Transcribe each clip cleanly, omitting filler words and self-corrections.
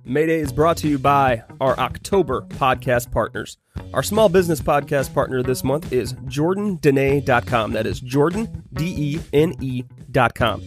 Mayday is brought to you by our October podcast partners. Our small business podcast partner this month is JordanDene.com. That is Jordan, DENE.com.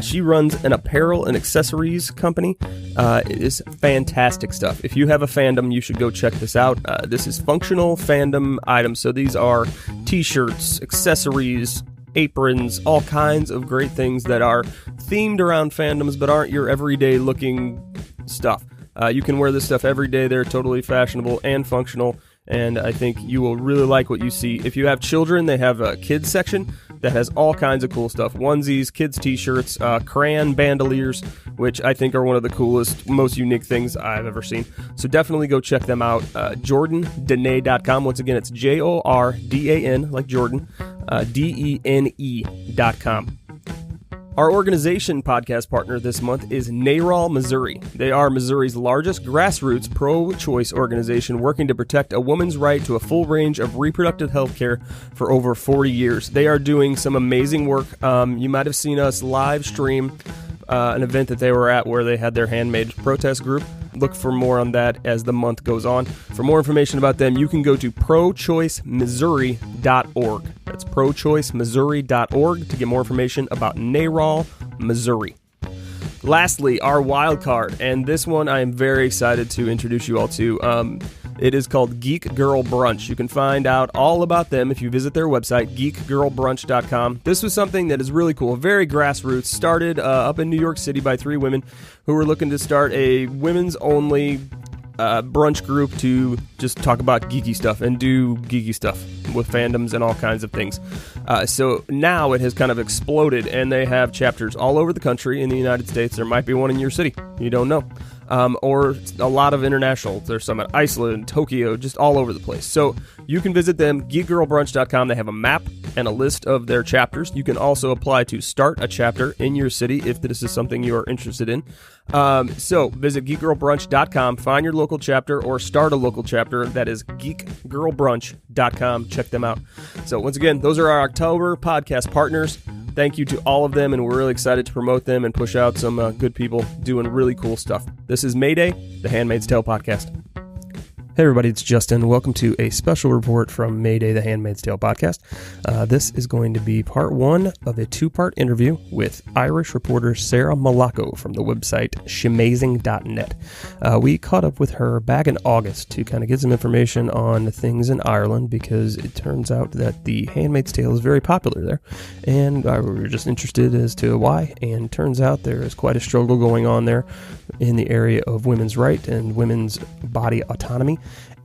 She runs an apparel and accessories company. It is fantastic stuff. If you have a fandom, you should go check this out. This is functional fandom items. So these are t-shirts, accessories, aprons, all kinds of great things that are themed around fandoms but aren't your everyday looking stuff. You can wear this stuff every day. They're totally fashionable and functional, and I think you will really like what you see. If you have children, they have a kids section that has all kinds of cool stuff. Onesies, kids t-shirts, crayon bandoliers, which I think are one of the coolest, most unique things I've ever seen. So definitely go check them out. JordanDene.com. Once again, it's JORDAN, like Jordan, DENE.com. Our organization podcast partner this month is NARAL Missouri. They are Missouri's largest grassroots pro-choice organization working to protect a woman's right to a full range of reproductive health care for over 40 years. They are doing some amazing work. You might have seen us live stream an event that they were at where they had their handmade protest group. Look for more on that as the month goes on. For more information about them, you can go to prochoicemissouri.org. That's prochoicemissouri.org to get more information about NARAL Missouri. Lastly, our wild card, and this one I am very excited to introduce you all to. It is called Geek Girl Brunch. You can find out all about them if you visit their website, geekgirlbrunch.com. This was something that is really cool, very grassroots, started up in New York City by 3 women who were looking to start a women's-only brunch group to just talk about geeky stuff and do geeky stuff with fandoms and all kinds of things. So now it has kind of exploded, and they have chapters all over the country in the United States. There might be one in your city. You don't know. Or a lot of international. There's some at Iceland, Tokyo, just all over the place. So you can visit them, geekgirlbrunch.com. They have a map and a list of their chapters. You can also apply to start a chapter in your city if this is something you are interested in. So visit geekgirlbrunch.com, find your local chapter or start a local chapter. That is geekgirlbrunch.com. Check them out. So once again, those are our October podcast partners. Thank you to all of them, and we're really excited to promote them and push out some good people doing really cool stuff. This is Mayday, the Handmaid's Tale podcast. Hey everybody, it's Justin. Welcome to a special report from Mayday, the Handmaid's Tale podcast. This is going to be part 1 of a 2-part interview with Irish reporter Sarah Malaco from the website shemazing.net. We caught up with her back in August to kind of get some information on things in Ireland, because it turns out that the Handmaid's Tale is very popular there, and we were just interested as to why, and turns out there is quite a struggle going on there in the area of women's right and women's body autonomy.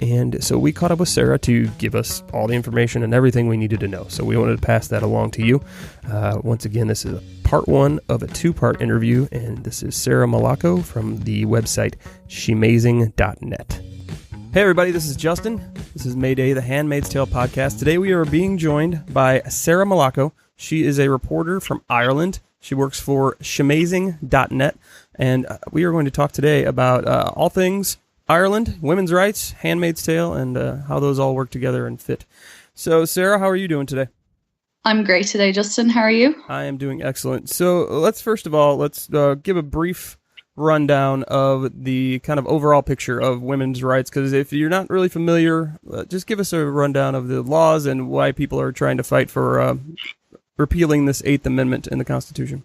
And so we caught up with Sarah to give us all the information and everything we needed to know. So we wanted to pass that along to you. Once again, this is part 1 of a 2-part interview, and this is Sarah Malaco from the website shemazing.net. Hey everybody, this is Justin. This is Mayday, the Handmaid's Tale podcast. Today we are being joined by Sarah Malaco. She is a reporter from Ireland. She works for shemazing.net, and we are going to talk today about all things Ireland, women's rights, Handmaid's Tale, and how those all work together and fit. So, Sarah, how are you doing today? I'm great today, Justin. How are you? I am doing excellent. So, let's give a brief rundown of the kind of overall picture of women's rights, because if you're not really familiar, just give us a rundown of the laws and why people are trying to fight for repealing this 8th Amendment in the Constitution.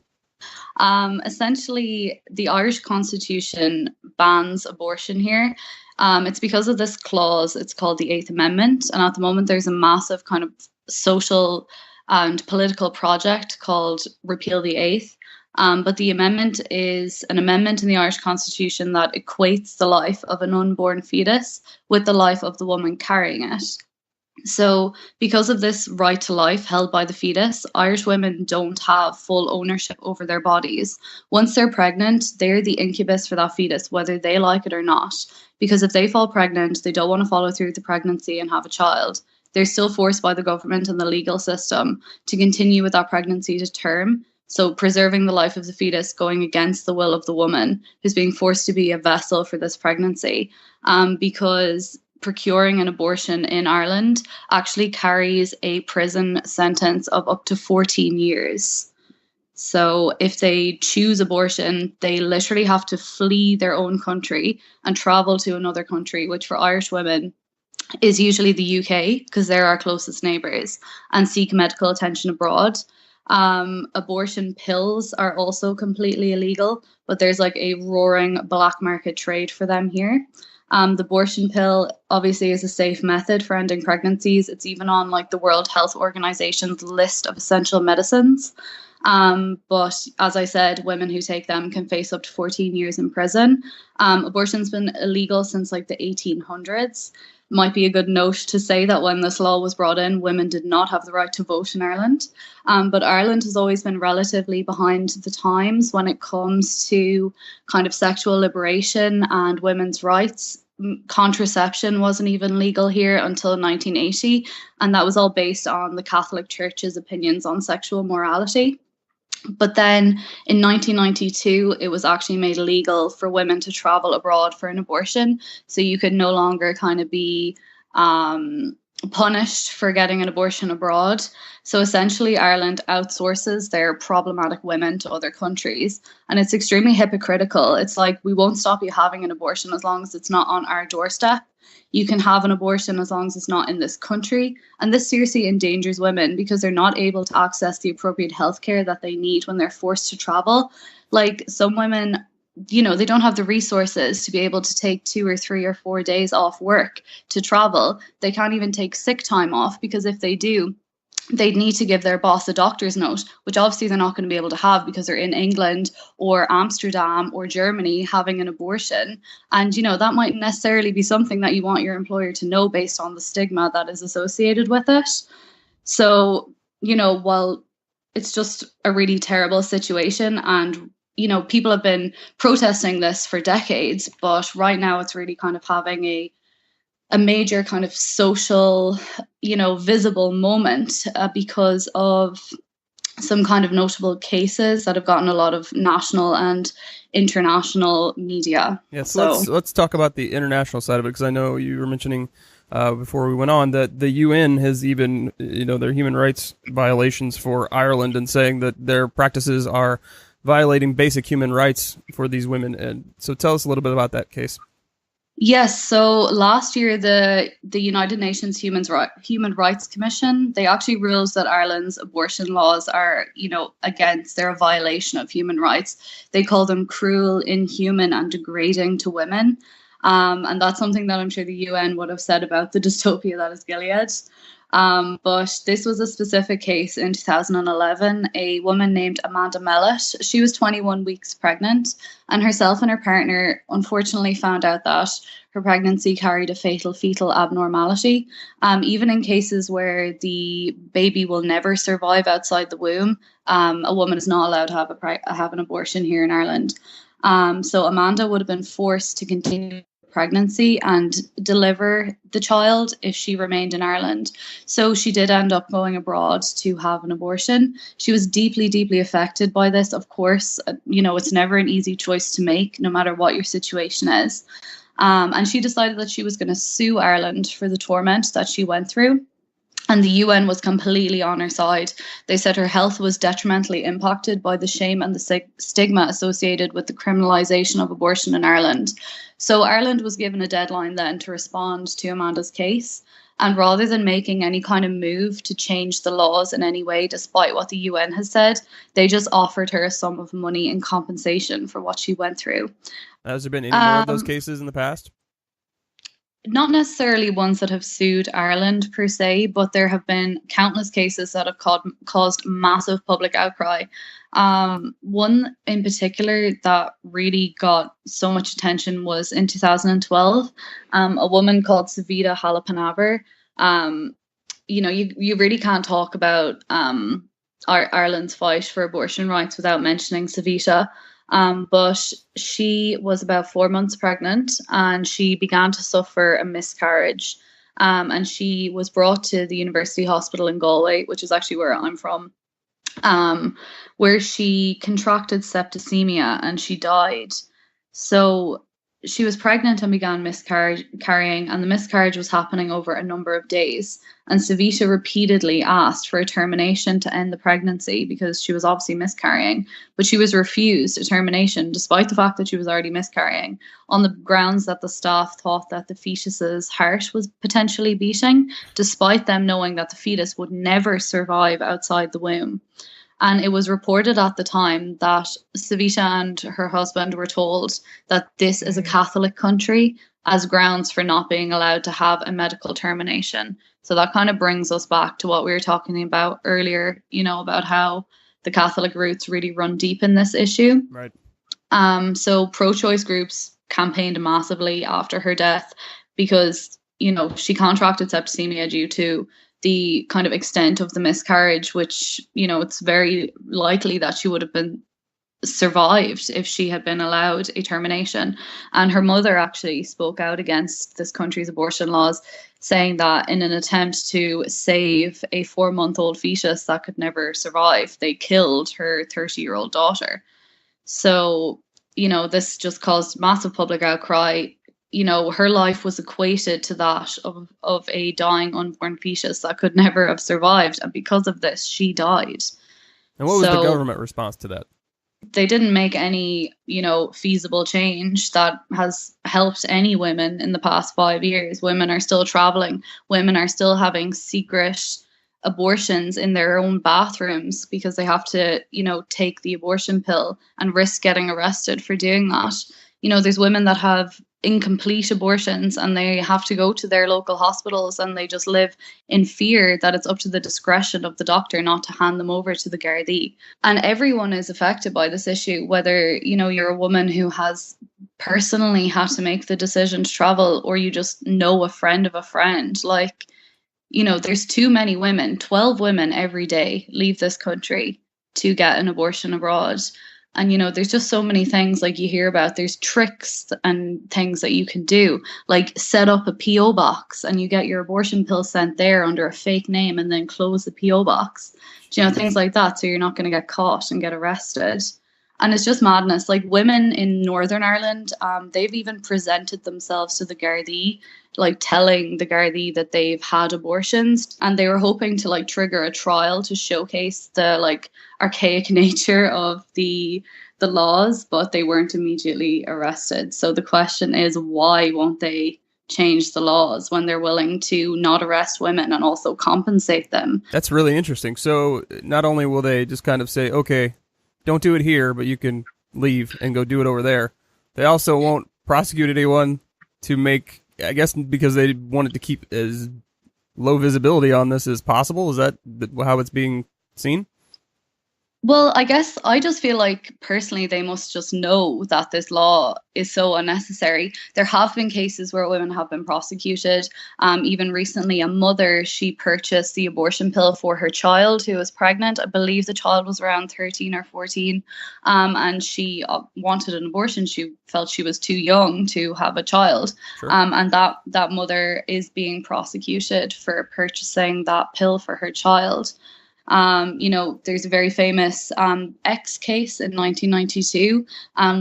Essentially, the Irish Constitution bans abortion here. It's because of this clause. It's called the 8th Amendment. And at the moment, there's a massive kind of social and political project called Repeal the 8th. But the amendment is an amendment in the Irish Constitution that equates the life of an unborn fetus with the life of the woman carrying it. So because of this right to life held by the fetus, Irish women don't have full ownership over their bodies. Once they're pregnant, they're the incubus for that fetus, whether they like it or not. Because if they fall pregnant, they don't want to follow through with the pregnancy and have a child. They're still forced by the government and the legal system to continue with that pregnancy to term. So preserving the life of the fetus, going against the will of the woman who's being forced to be a vessel for this pregnancy. Because procuring an abortion in Ireland actually carries a prison sentence of up to 14 years. So if they choose abortion, they literally have to flee their own country and travel to another country, which for Irish women is usually the UK because they're our closest neighbours, and seek medical attention abroad. Abortion pills are also completely illegal, but there's like a roaring black market trade for them here. The abortion pill obviously is a safe method for ending pregnancies. It's even on like the World Health Organization's list of essential medicines. But as I said, women who take them can face up to 14 years in prison. Abortion's been illegal since like the 1800s. Might be a good note to say that when this law was brought in, women did not have the right to vote in Ireland. But Ireland has always been relatively behind the times when it comes to kind of sexual liberation and women's rights. Contraception wasn't even legal here until 1980, and that was all based on the Catholic Church's opinions on sexual morality. But then in 1992, it was actually made legal for women to travel abroad for an abortion. So you could no longer kind of be punished for getting an abortion abroad. So essentially, Ireland outsources their problematic women to other countries. And it's extremely hypocritical. It's like, we won't stop you having an abortion as long as it's not on our doorstep. You can have an abortion as long as it's not in this country. And this seriously endangers women because they're not able to access the appropriate healthcare that they need when they're forced to travel. Like some women, you know, they don't have the resources to be able to take 2 or 3 or 4 days off work to travel. They can't even take sick time off because if they do, they'd need to give their boss a doctor's note, which obviously they're not going to be able to have because they're in England or Amsterdam or Germany having an abortion. And, you know, that might necessarily be something that you want your employer to know based on the stigma that is associated with it. So, you know, while it's just a really terrible situation and, you know, people have been protesting this for decades, but right now it's really kind of having a major kind of social, you know, visible moment because of some kind of notable cases that have gotten a lot of national and international media. Yeah, so let's talk about the international side of it, because I know you were mentioning before we went on that the UN has even, you know, their human rights violations for Ireland and saying that their practices are violating basic human rights for these women. And so tell us a little bit about that case. Yes, so last year the United Nations Human Rights Commission, they actually ruled that Ireland's abortion laws are, you know, against, they're a violation of human rights. They call them cruel, inhuman and degrading to women. And that's something that I'm sure the UN would have said about the dystopia that is Gilead. But this was a specific case in 2011. A woman named Amanda Mellett, she was 21 weeks pregnant, and herself and her partner unfortunately found out that her pregnancy carried a fatal fetal abnormality. Even in cases where the baby will never survive outside the womb, a woman is not allowed to have an abortion here in Ireland. So Amanda would have been forced to continue pregnancy and deliver the child if she remained in Ireland. So she did end up going abroad to have an abortion. She was deeply, deeply affected by this. Of course, you know, it's never an easy choice to make, no matter what your situation is. And she decided that she was going to sue Ireland for the torment that she went through. And the UN was completely on her side. They said her health was detrimentally impacted by the shame and the stigma associated with the criminalisation of abortion in Ireland. So Ireland was given a deadline then to respond to Amanda's case. And rather than making any kind of move to change the laws in any way, despite what the UN has said, they just offered her a sum of money in compensation for what she went through. Has there been any more of those cases in the past? Not necessarily ones that have sued Ireland per se, but there have been countless cases that have caused massive public outcry. One in particular that really got so much attention was in 2012. A woman called Savita Halappanavar. You know, you really can't talk about Ireland's fight for abortion rights without mentioning Savita. But she was about 4 months pregnant and she began to suffer a miscarriage. And she was brought to the University Hospital in Galway, which is actually where I'm from, where she contracted septicemia and she died. So she was pregnant and began miscarrying, and the miscarriage was happening over a number of days. And Savita repeatedly asked for a termination to end the pregnancy because she was obviously miscarrying, but she was refused a termination despite the fact that she was already miscarrying, on the grounds that the staff thought that the fetus's heart was potentially beating, despite them knowing that the fetus would never survive outside the womb. And it was reported at the time that Savita and her husband were told that this is a Catholic country as grounds for not being allowed to have a medical termination. So that kind of brings us back to what we were talking about earlier, about how the Catholic roots really run deep in this issue. Right. So pro-choice groups campaigned massively after her death because, she contracted septicemia due to the kind of extent of the miscarriage, which, it's very likely that she would have been survived if she had been allowed a termination. And her mother actually spoke out against this country's abortion laws, saying that in an attempt to save a 4-month-old fetus that could never survive, they killed her 30-year-old daughter. So, this just caused massive public outcry. Her life was equated to that of a dying unborn fetus that could never have survived. And because of this, she died. And what was the government response to that? They didn't make any, feasible change that has helped any women in the past 5 years. Women are still traveling. Women are still having secret abortions in their own bathrooms because they have to, take the abortion pill and risk getting arrested for doing that. There's women that have incomplete abortions and they have to go to their local hospitals and they just live in fear that it's up to the discretion of the doctor not to hand them over to the Gardaí. And everyone is affected by this issue, whether you're a woman who has personally had to make the decision to travel or you just know a friend of a friend. There's too many women. 12 women every day leave this country to get an abortion abroad. And, there's just so many things you hear about. There's tricks and things that you can do, like set up a PO box and you get your abortion pill sent there under a fake name and then close the PO box. Things like that. So you're not going to get caught and get arrested. And it's just madness. Women in Northern Ireland, they've even presented themselves to the Gardaí, telling the Gardaí that they've had abortions. And they were hoping to trigger a trial to showcase the archaic nature of the laws, but they weren't immediately arrested. So the question is, why won't they change the laws when they're willing to not arrest women and also compensate them? That's really interesting. So not only will they just kind of say, okay, don't do it here, but you can leave and go do it over there. They also won't prosecute anyone to make, I guess, because they wanted to keep as low visibility on this as possible. Is that how it's being seen? Well, I guess I just feel like personally they must just know that this law is so unnecessary. There have been cases where women have been prosecuted. Even recently, a mother, she purchased the abortion pill for her child who was pregnant. I believe the child was around 13 or 14, and she wanted an abortion. She felt she was too young to have a child. Sure. And that mother is being prosecuted for purchasing that pill for her child. There's a very famous X case in 1992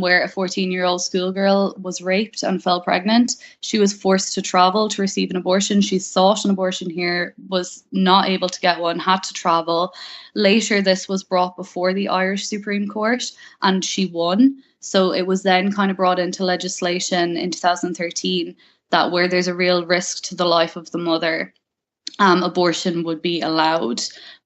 where a 14-year-old schoolgirl was raped and fell pregnant. She was forced to travel to receive an abortion. She sought an abortion here, was not able to get one, had to travel. Later, this was brought before the Irish Supreme Court and she won. So it was then kind of brought into legislation in 2013 that where there's a real risk to the life of the mother, abortion would be allowed.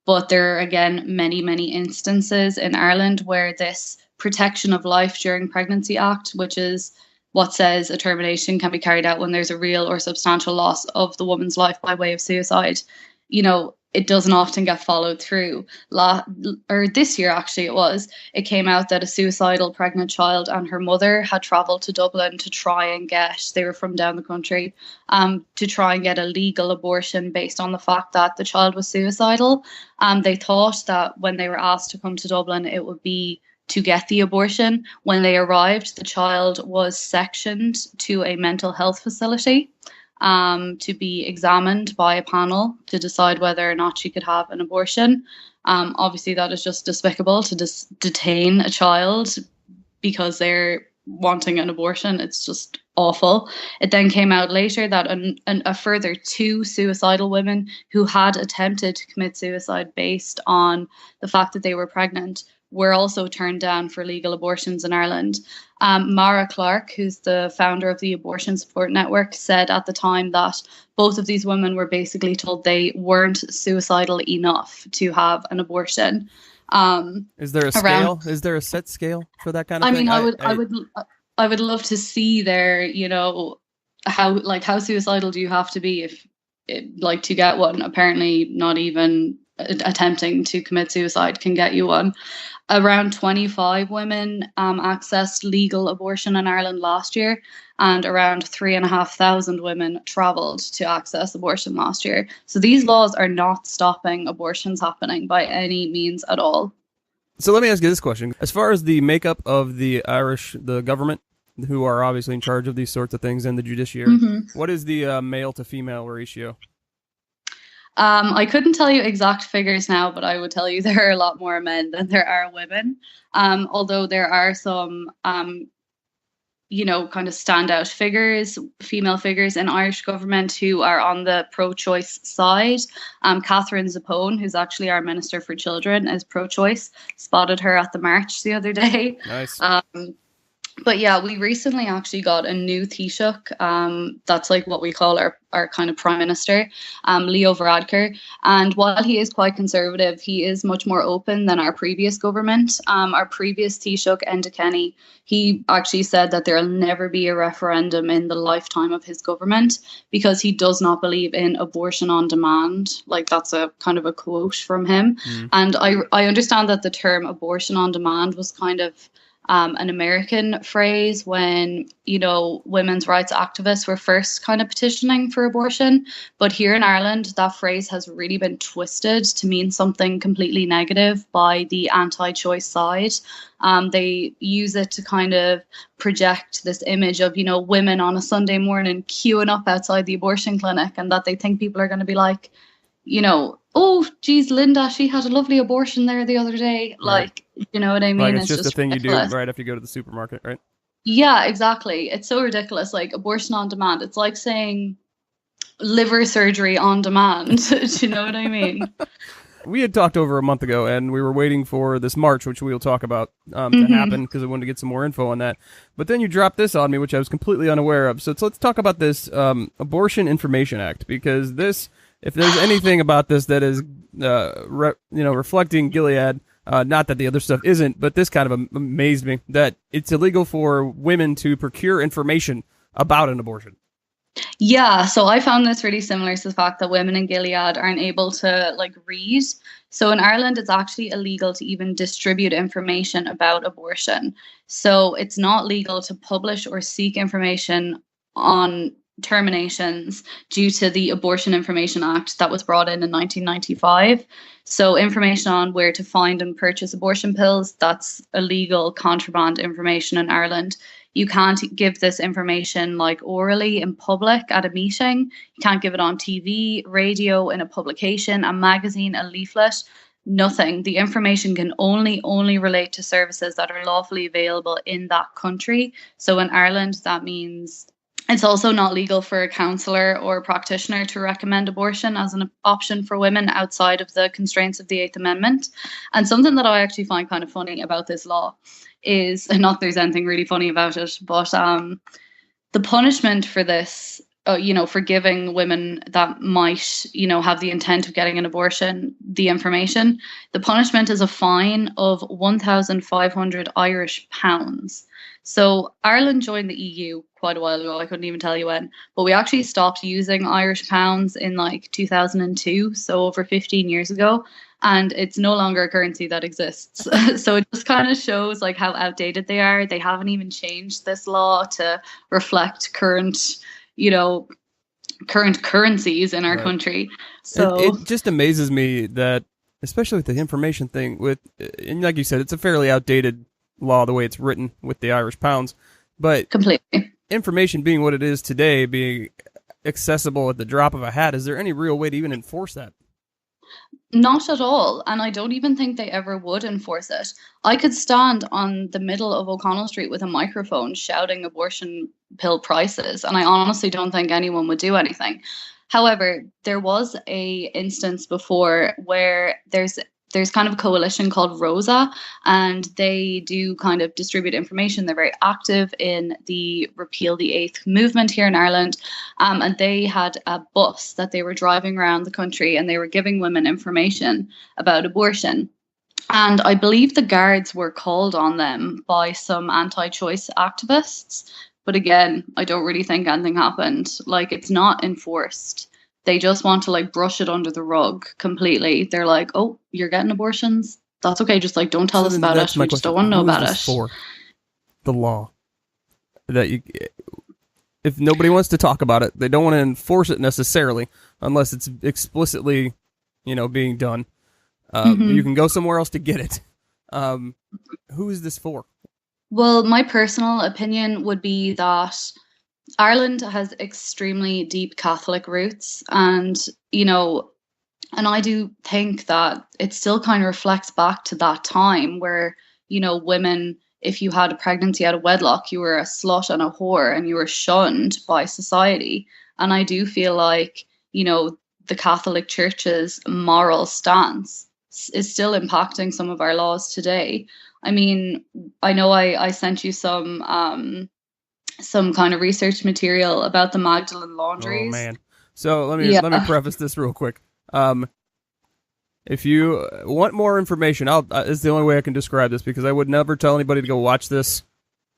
But there are, again, many, many instances in Ireland where this Protection of Life During Pregnancy Act, which is what says a termination can be carried out when there's a real or substantial loss of the woman's life by way of suicide, it doesn't often get followed through. This year, actually, it came out that a suicidal pregnant child and her mother had travelled to Dublin to try and they were from down the country, to try and get a legal abortion based on the fact that the child was suicidal. They thought that when they were asked to come to Dublin, it would be to get the abortion. When they arrived, the child was sectioned to a mental health facility to be examined by a panel to decide whether or not she could have an abortion. Obviously, that is just despicable to detain a child because they're wanting an abortion. It's just awful. It then came out later that a further 2 suicidal women who had attempted to commit suicide based on the fact that they were pregnant were also turned down for legal abortions in Ireland. Mara Clark, who's the founder of the Abortion Support Network, said at the time that both of these women were basically told they weren't suicidal enough to have an abortion. Is there a scale? Is there a set scale for that kind of thing? I would love to see there, how suicidal do you have to be to get one? Apparently not even attempting to commit suicide can get you one. Around 25 women accessed legal abortion in Ireland last year, and around 3,500 women travelled to access abortion last year. So these laws are not stopping abortions happening by any means at all. So let me ask you this question. As far as the makeup of the government, who are obviously in charge of these sorts of things, and the judiciary, what is the male to female ratio? I couldn't tell you exact figures now, but I would tell you there are a lot more men than there are women. Although there are some, kind of standout figures, female figures in Irish government who are on the pro-choice side. Catherine Zappone, who's actually our Minister for Children, is pro-choice. Spotted her at the march the other day. Nice. But yeah, we recently actually got a new Taoiseach. That's like what we call our kind of Prime Minister, Leo Varadkar. And while he is quite conservative, he is much more open than our previous government. Our previous Taoiseach, Enda Kenny, he actually said that there will never be a referendum in the lifetime of his government because he does not believe in abortion on demand. Like, that's a kind of a quote from him. And I understand that the term abortion on demand was kind of an American phrase when, women's rights activists were first kind of petitioning for abortion. But here in Ireland, that phrase has really been twisted to mean something completely negative by the anti-choice side. They use it to kind of project this image of, women on a Sunday morning queuing up outside the abortion clinic, and that they think people are going to be like, oh, geez, Linda, she had a lovely abortion there the other day. Like, you know what I mean? Like, it's just a thing ridiculous. You do right after you go to the supermarket, right? Yeah, exactly. It's so ridiculous. Like, abortion on demand. It's like saying liver surgery on demand. Do you know what I mean? We had talked over a month ago, and we were waiting for this march, which we'll talk about, to happen, because I wanted to get some more info on that. But then you dropped this on me, which I was completely unaware of. So let's talk about this Abortion Information Act, because this... If there's anything about this that is, reflecting Gilead, not that the other stuff isn't, but this kind of amazed me, that it's illegal for women to procure information about an abortion. Yeah, so I found this really similar to the fact that women in Gilead aren't able to read. So in Ireland, it's actually illegal to even distribute information about abortion. So it's not legal to publish or seek information on terminations due to the Abortion Information Act that was brought in 1995. So information on where to find and purchase abortion pills, that's illegal contraband information in Ireland. You can't give this information orally in public at a meeting. You can't give it on TV, radio, in a publication, a magazine, a leaflet. Nothing. The information can only relate to services that are lawfully available in that country. So in Ireland, that means it's also not legal for a counsellor or a practitioner to recommend abortion as an option for women outside of the constraints of the Eighth Amendment. And something that I actually find kind of funny about this law is, and not there's anything really funny about it, but the punishment for this, for giving women that might, have the intent of getting an abortion the information, the punishment is a fine of 1,500 Irish pounds. So Ireland joined the EU quite a while ago. I couldn't even tell you when, but we actually stopped using Irish pounds in 2002, so over 15 years ago, and it's no longer a currency that exists. So it just kind of shows how outdated they are. They haven't even changed this law to reflect current currencies in our country. So it just amazes me that, especially with the information thing, and like you said, it's a fairly outdated law the way it's written with the Irish pounds, but completely. Information being what it is today, being accessible at the drop of a hat, is there any real way to even enforce that? Not at all. And I don't even think they ever would enforce it. I could stand on the middle of O'Connell Street with a microphone shouting abortion pill prices, and I honestly don't think anyone would do anything. However, there was a instance before where there's kind of a coalition called Rosa, and they do kind of distribute information. They're very active in the Repeal the Eighth movement here in Ireland. And they had a bus that they were driving around the country, and they were giving women information about abortion. And I believe the guards were called on them by some anti-choice activists. But again, I don't really think anything happened. Like, it's not enforced. They just want to like brush it under the rug completely. They're like, oh, you're getting abortions? That's okay. Just like, don't tell us about it. We just don't want to know about it. For the law that you, if nobody wants to talk about it, they don't want to enforce it necessarily unless it's explicitly, being done. You can go somewhere else to get it. Who is this for? Well, my personal opinion would be that Ireland has extremely deep Catholic roots, and and I do think that it still kind of reflects back to that time where women, if you had a pregnancy out of wedlock, you were a slut and a whore, and you were shunned by society. And I do feel like the Catholic Church's moral stance is still impacting some of our laws today. I mean, I know I sent you some kind of research material about the Magdalene laundries. Oh man! So let me preface this real quick. If you want more information, it's the only way I can describe this, because I would never tell anybody to go watch this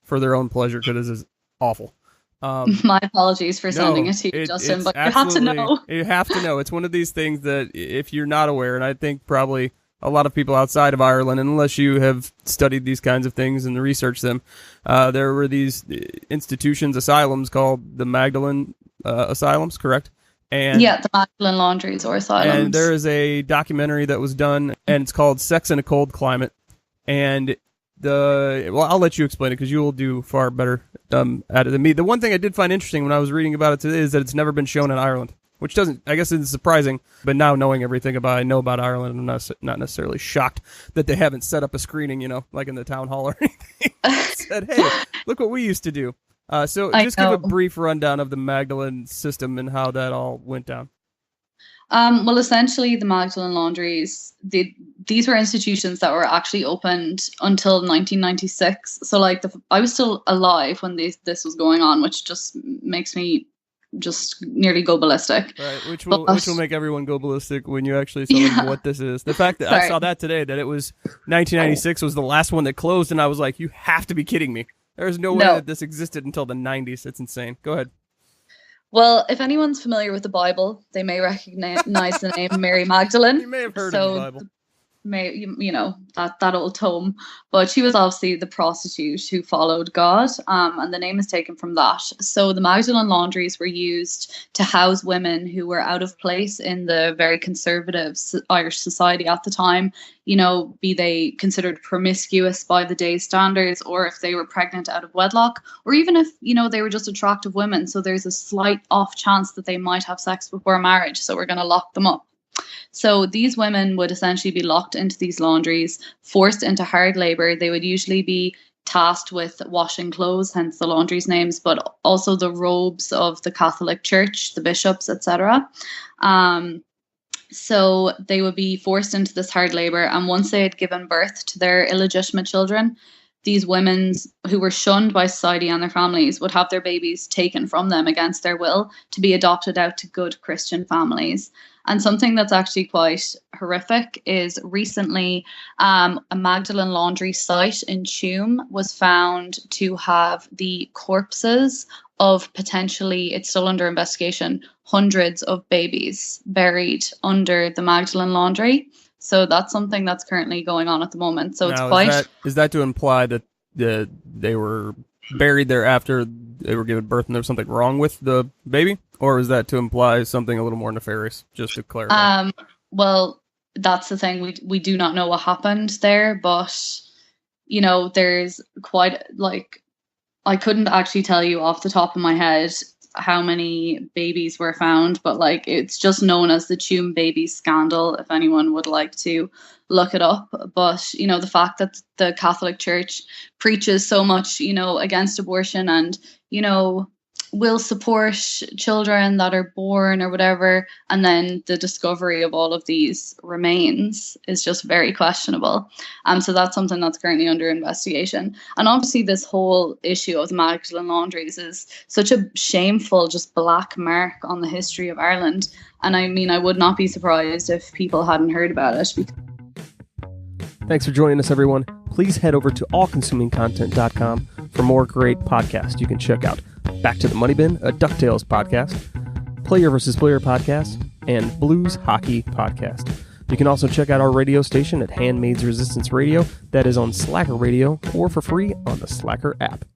for their own pleasure, because this is awful. My apologies for sending it to you, Justin, but you have to know. You have to know. It's one of these things that if you're not aware, and I think probably a lot of people outside of Ireland, unless you have studied these kinds of things and researched them, there were these institutions, asylums called the Magdalene asylums, correct? And yeah, the Magdalene laundries or asylums. And there is a documentary that was done, and it's called Sex in a Cold Climate. And I'll let you explain it, because you will do far better at it than me. The one thing I did find interesting when I was reading about it today is that it's never been shown in Ireland, which I guess isn't surprising. But now knowing everything I know about Ireland, I'm not necessarily shocked that they haven't set up a screening, like in the town hall or anything. Said, hey, look what we used to do. So just give a brief rundown of the Magdalene system and how that all went down. Well, essentially, the Magdalene laundries, these were institutions that were actually opened until 1996. So, like, I was still alive when this was going on, which just makes me just nearly go ballistic. Right, which will make everyone go ballistic when you actually tell them what this is. The fact that I saw that today, that it was 1996 was the last one that closed, and I was like, you have to be kidding me. There's no way that this existed until the 90s. It's insane. Go ahead. Well, if anyone's familiar with the Bible, they may recognize the name Mary Magdalene. You may have heard of the Bible. That old tome, but she was obviously the prostitute who followed God, and the name is taken from that. So the Magdalene laundries were used to house women who were out of place in the very conservative Irish society at the time, be they considered promiscuous by the day's standards, or if they were pregnant out of wedlock, or even if they were just attractive women, so there's a slight off chance that they might have sex before marriage, so we're going to lock them up. So these women would essentially be locked into these laundries, forced into hard labor. They would usually be tasked with washing clothes, hence the laundries names, but also the robes of the Catholic Church, the bishops, etc. So they would be forced into this hard labor. And once they had given birth to their illegitimate children, these women who were shunned by society and their families would have their babies taken from them against their will to be adopted out to good Christian families. And something that's actually quite horrific is recently a Magdalene laundry site in Tuam was found to have the corpses of potentially, it's still under investigation, hundreds of babies buried under the Magdalene laundry. So that's something that's currently going on at the moment. So now, it's quite... Is that to imply that they were buried there after they were given birth and there was something wrong with the baby? Or is that to imply something a little more nefarious, just to clarify? Well, that's the thing. We do not know what happened there, but, there's quite, I couldn't actually tell you off the top of my head how many babies were found, but like it's just known as the Tuam baby scandal, if anyone would like to look it up. But, you know, the fact that the Catholic Church preaches so much, you know, against abortion and, you know, will support children that are born or whatever, and then the discovery of all of these remains is just very questionable. So that's something that's currently under investigation. And obviously this whole issue of the Magdalen laundries is such a shameful, just black mark on the history of Ireland. And I mean, I would not be surprised if people hadn't heard about it. Thanks for joining us, everyone. Please head over to allconsumingcontent.com for more great podcasts you can check out. Back to the Money Bin, a DuckTales podcast, Player vs. Player podcast, and Blues Hockey podcast. You can also check out our radio station at Handmaid's Resistance Radio, that is on Slacker Radio, or for free on the Slacker app.